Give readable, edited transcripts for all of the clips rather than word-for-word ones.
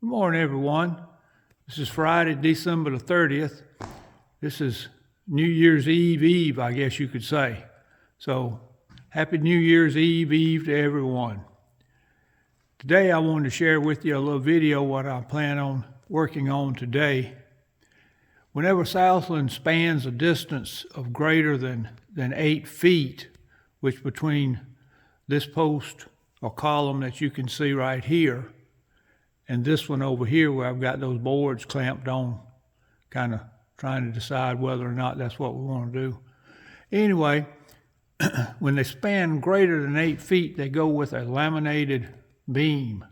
Good morning, everyone. This is Friday, December the 30th. This is New Year's Eve, I guess you could say. So, Happy New Year's Eve to everyone. Today I wanted to share with you a little video what I plan on working on today. Whenever Southland spans a distance of greater than 8 feet, which between this post or column that you can see right here and this one over here where I've got those boards clamped on, kind of trying to decide whether or not that's what we want to do. Anyway, when they span greater than 8 feet, they go with a laminated beam,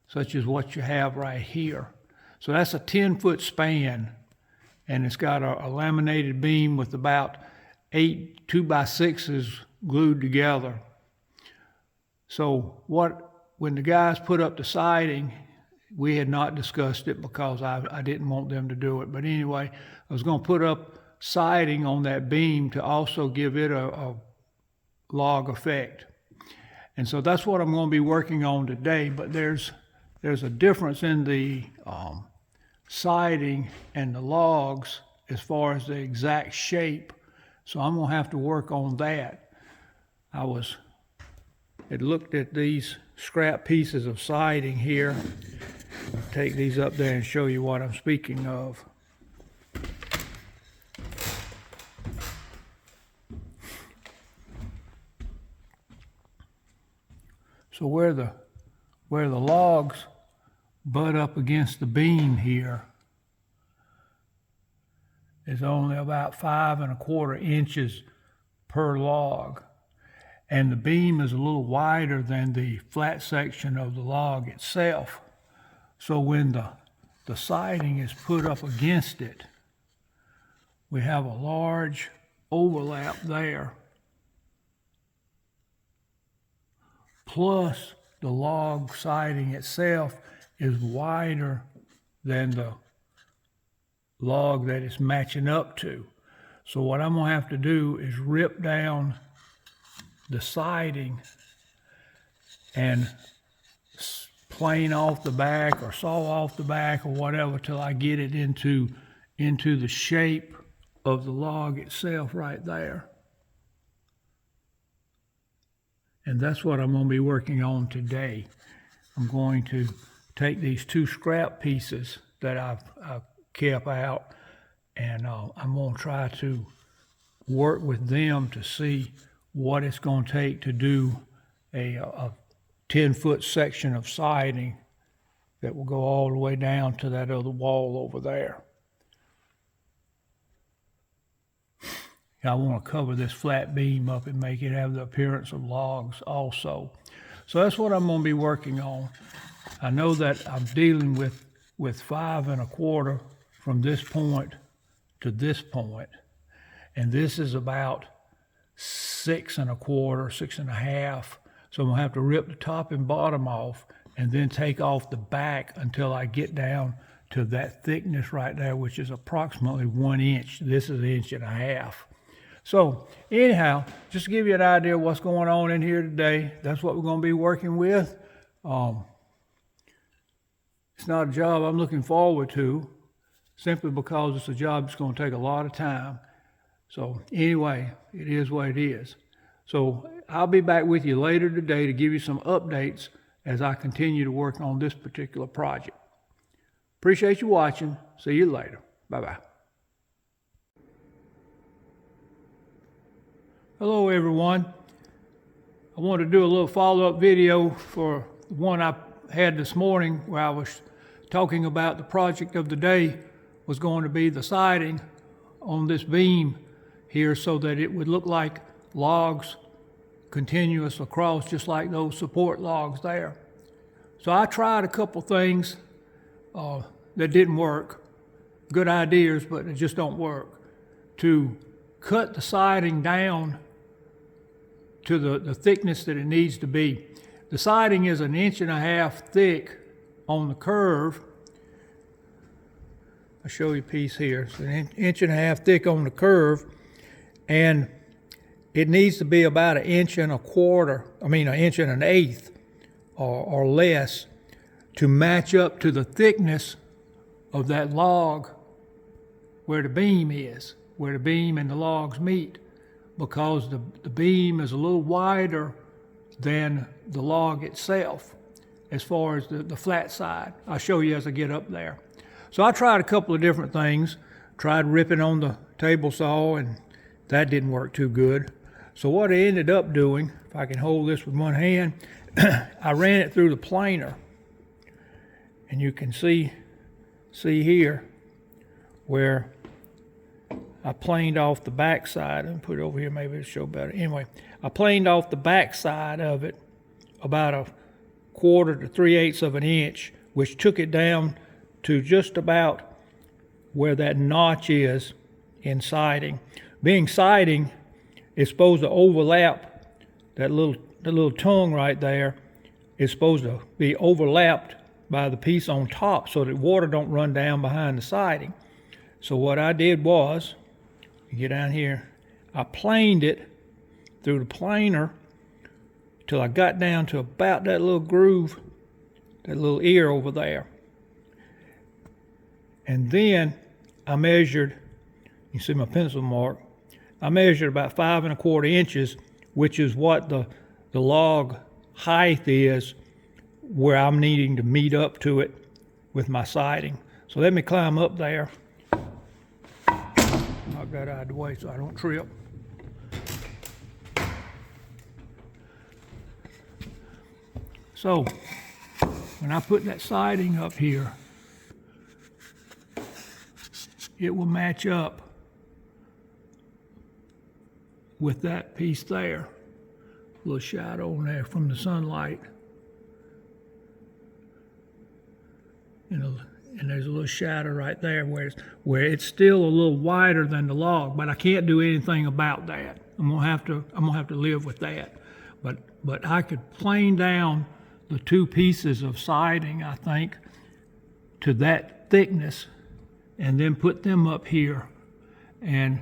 such as what you have right here. So that's a 10-foot span, and it's got a laminated beam with about 8 2x6s glued together. So when the guys put up the siding, we had not discussed it because I didn't want them to do it. But anyway, I was going to put up siding on that beam to also give it a log effect. And so that's what I'm going to be working on today. But there's a difference in the siding and the logs as far as the exact shape. So I'm going to have to work on that. I had looked at these scrap pieces of siding here. I'll take these up there and show you what I'm speaking of. So where the logs butt up against the beam here is only about 5 1/4 inches per log. And the beam is a little wider than the flat section of the log itself. So when the siding is put up against it, we have a large overlap there. Plus the log siding itself is wider than the log that it's matching up to. So what I'm going to have to do is rip down the siding and plane off the back or saw off the back or whatever till I get it into the shape of the log itself right there. And that's what I'm going to be working on today. I'm going to take these 2 scrap pieces that I've kept out, and I'm going to try to work with them to see what it's going to take to do a 10-foot section of siding that will go all the way down to that other wall over there. I want to cover this flat beam up and make it have the appearance of logs also. So that's what I'm going to be working on. I know that I'm dealing with 5 1/4 from this point to this point, and this is about 6 1/4, 6 1/2. So I'm going to have to rip the top and bottom off and then take off the back until I get down to that thickness right there, which is approximately 1 inch. This is 1.5 inches. So anyhow, just to give you an idea of what's going on in here today, that's what we're going to be working with. It's not a job I'm looking forward to, simply because it's a job that's going to take a lot of time. So anyway, it is what it is. So I'll be back with you later today to give you some updates as I continue to work on this particular project. Appreciate you watching. See you later. Bye-bye. Hello, everyone. I want to do a little follow-up video for the one I had this morning where I was talking about the project of the day was going to be the siding on this beam here so that it would look like logs continuous across, just like those support logs there. So I tried a couple things that didn't work. Good ideas, but it just don't work. To cut the siding down to the thickness that it needs to be. The siding is 1.5 inches thick on the curve. I'll show you a piece here. It's 1.5 inches thick on the curve, and it needs to be about 1.25 inches, 1.125 inches or less to match up to the thickness of that log where the beam is, where the beam and the logs meet, because the beam is a little wider than the log itself as far as the flat side. I'll show you as I get up there. So I tried a couple of different things. Tried ripping on the table saw, and that didn't work too good. So what I ended up doing, if I can hold this with one hand, I ran it through the planer. And you can see here where I planed off the back side. And put it over here, maybe it'll show better. Anyway, I planed off the back side of it about 1/4 to 3/8 of an inch, which took it down to just about where that notch is in siding. Being siding is supposed to overlap that little tongue right there is supposed to be overlapped by the piece on top so that water don't run down behind the siding. So what I did was, get down here, I planed it through the planer till I got down to about that little groove, that little ear over there. And then I measured, you see my pencil mark, I measured about 5 1/4 inches, which is what the log height is where I'm needing to meet up to it with my siding. So let me climb up there. Knock that out of the way so I don't trip. So when I put that siding up here, it will match up with that piece there. A little shadow on there from the sunlight. And there's a little shadow right there where it's still a little wider than the log, but I can't do anything about that. I'm gonna have to live with that. But I could plane down the two pieces of siding, I think, to that thickness, and then put them up here and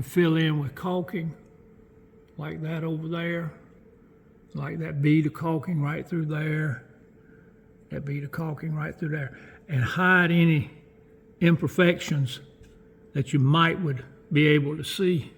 fill in with caulking like that over there, like that bead of caulking right through there, that bead of caulking right through there, and hide any imperfections that you would be able to see.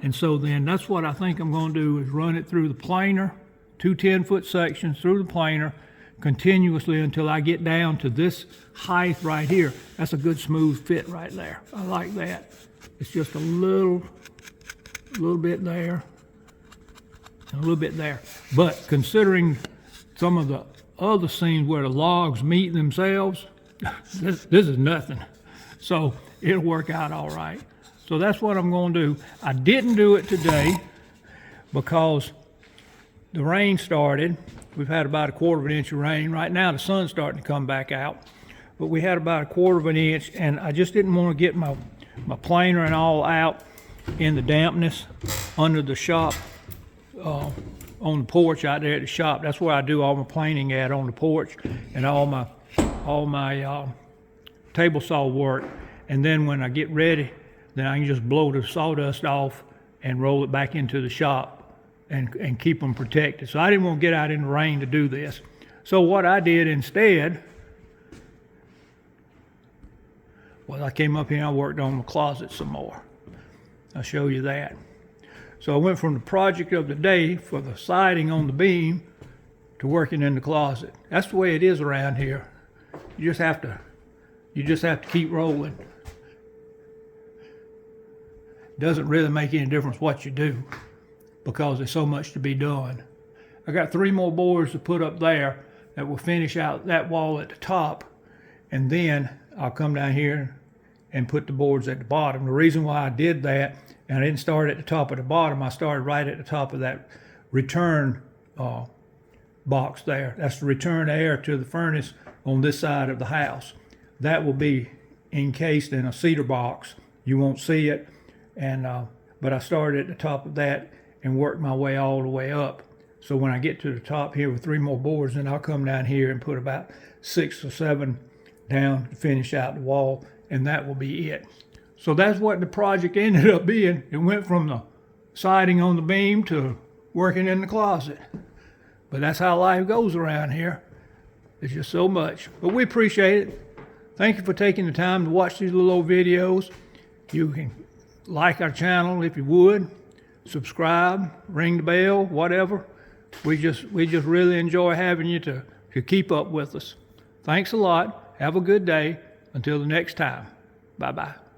And so then that's what I think I'm going to do, is run it through the planer, 2 10-foot sections through the planer continuously until I get down to this height right here. That's a good smooth fit right there. I like that. It's just a little bit there and a little bit there. But considering some of the other scenes where the logs meet themselves, this is nothing. So it'll work out all right. So that's what I'm going to do. I didn't do it today because the rain started. We've had about 1/4 of an inch of rain. Right now the sun's starting to come back out. But we had about 1/4 of an inch, and I just didn't want to get my planer and all out in the dampness under the shop, on the porch out there at the shop. That's where I do all my planing at, on the porch, and all my table saw work. And then when I get ready, then I can just blow the sawdust off and roll it back into the shop and keep them protected. So I didn't want to get out in the rain to do this. So what I did instead was I came up here and I worked on the closet some more. I'll show you that. So I went from the project of the day for the siding on the beam to working in the closet. That's the way it is around here. You just have to keep rolling. It doesn't really make any difference what you do because there's so much to be done. I got 3 more boards to put up there that will finish out that wall at the top, and then I'll come down here and put the boards at the bottom. The reason why I did that, and I didn't start at the top or the bottom, I started right at the top of that return box there. That's the return air to the furnace on this side of the house. That will be encased in a cedar box. You won't see it, and but I started at the top of that and worked my way all the way up. So when I get to the top here with 3 more boards, then I'll come down here and put about 6 or 7 down to finish out the wall, and that will be it. So that's what the project ended up being. It went from the siding on the beam to working in the closet. But that's how life goes around here. It's just so much. But we appreciate it. Thank you for taking the time to watch these little old videos. You can like our channel if you would, subscribe, ring the bell, whatever. We just really enjoy having you to keep up with us. Thanks a lot. Have a good day. Until the next time. Bye-bye.